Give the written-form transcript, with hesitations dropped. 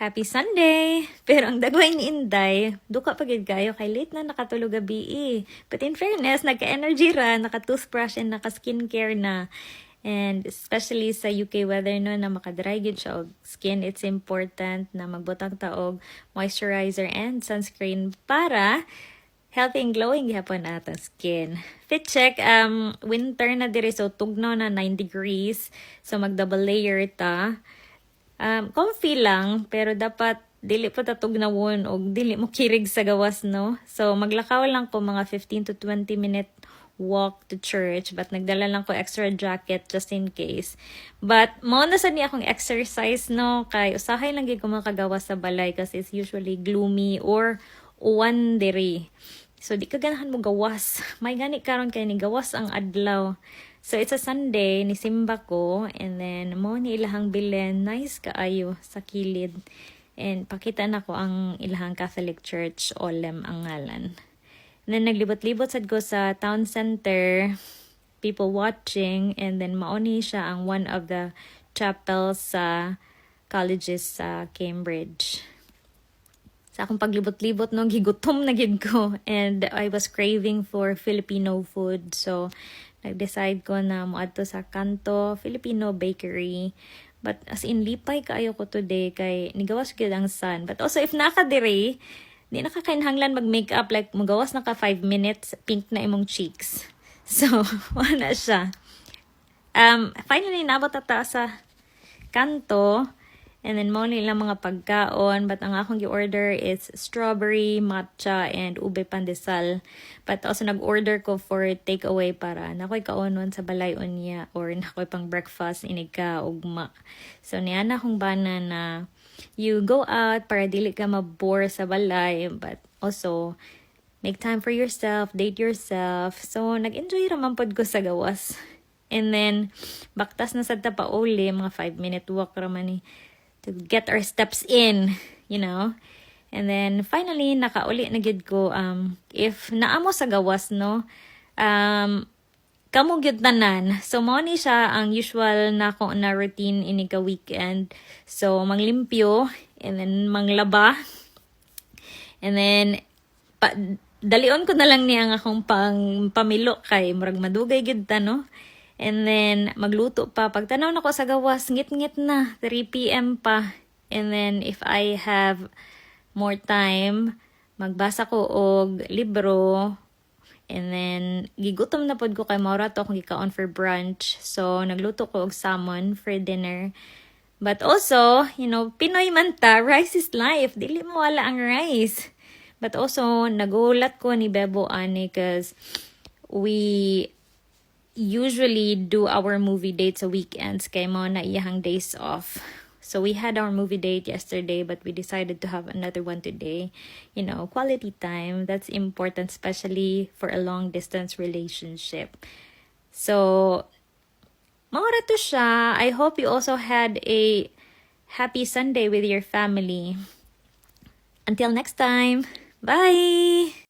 Happy Sunday! Pero ang dagway ni Inday, duka pagid kayo kay late na nakatulog gabi eh. But in fairness, nagka-energy ra, naka-toothbrush and naka-skincare na. And especially sa UK weather no, na makadry gid siya og skin, it's important na magbutang taog moisturizer and sunscreen para healthy and glowing gihapon na atong skin. Fit check, winter na diri, so tugnaw na 9 degrees. So mag-double layer ta. Comfy lang, pero dapat dili pa tatugnawon o dili mo kirig sa gawas, no? So, maglakaw lang ko mga 15 to 20 minute walk to church, but nagdala lang ko extra jacket just in case. But, mao na sad ni akong exercise, no? Kay usahay lang gid ko makagawas sa balay kasi it's usually gloomy or uwan diri. So, di ka ganahan mo gawas. May gani karon kay ni gawas ang adlaw. So, it's a Sunday, nisimba ko, and then, mo ni ilahang bilin, nice kaayo sa kilid. And, pakita na ko ang ilahang Catholic Church, Olem ang ngalan. And then, naglibot-libot sad ko sa town center, people watching, and then, mauni siya ang one of the chapels sa colleges sa Cambridge. Sa akong paglibot-libot, no, gigutom na gid ko. And I was craving for Filipino food. So, nag-decide ko na moadto sa Kanto Filipino Bakery. But as in, lipay kaayo ko today kay nigawas gyud ang sun. But also, if nakadiri, di nakakainhanglan mag-makeup. Like, magawas na ka 5 minutes, pink na imong cheeks. So, wala siya. Finally, nabot ata sa Kanto. And then, mo nilang mga pagkaon. But ang akong gi-order is strawberry, matcha, and ube pandesal. But also, nag-order ko for takeaway para nakoy kaonon sa balay-on niya or nakoy pang breakfast, inig ka, ugma. So, niya na akong bana na you go out para dili ka mabore sa balay. But also, make time for yourself, date yourself. So, nag-enjoy raman pod ko sa gawas. And then, baktas na sa tapauli, mga 5-minute walk raman ni to get our steps in, you know. And then, finally, nakauli na gid ko, if naamo sa gawas, no, kamo gyud tanan. So, mao ni siya ang usual na ko na routine ini ka weekend. So, manglimpyo, and then manglaba, and then, dalion ko na lang ni ang akong pamilo kay murag madugay gid ta, no. And then, magluto pa. Pagtanaw na ko sa gawas, ngit-ngit na. 3 p.m. pa. And then, if I have more time, magbasa ko og libro. And then, gigutom na pod ko kay Maura to kung gikaon for brunch. So, nagluto ko og salmon for dinner. But also, you know, Pinoy man ta, rice is life. Dili mo wala ang rice. But also, nagulat ko ni Bebo ani because we usually do our movie dates sa weekends kay mo na iyahang days off. So we had our movie date yesterday but we decided to have another one today. You know, quality time, that's important especially for a long distance relationship. So, maura to siya. I hope you also had a happy Sunday with your family. Until next time, bye!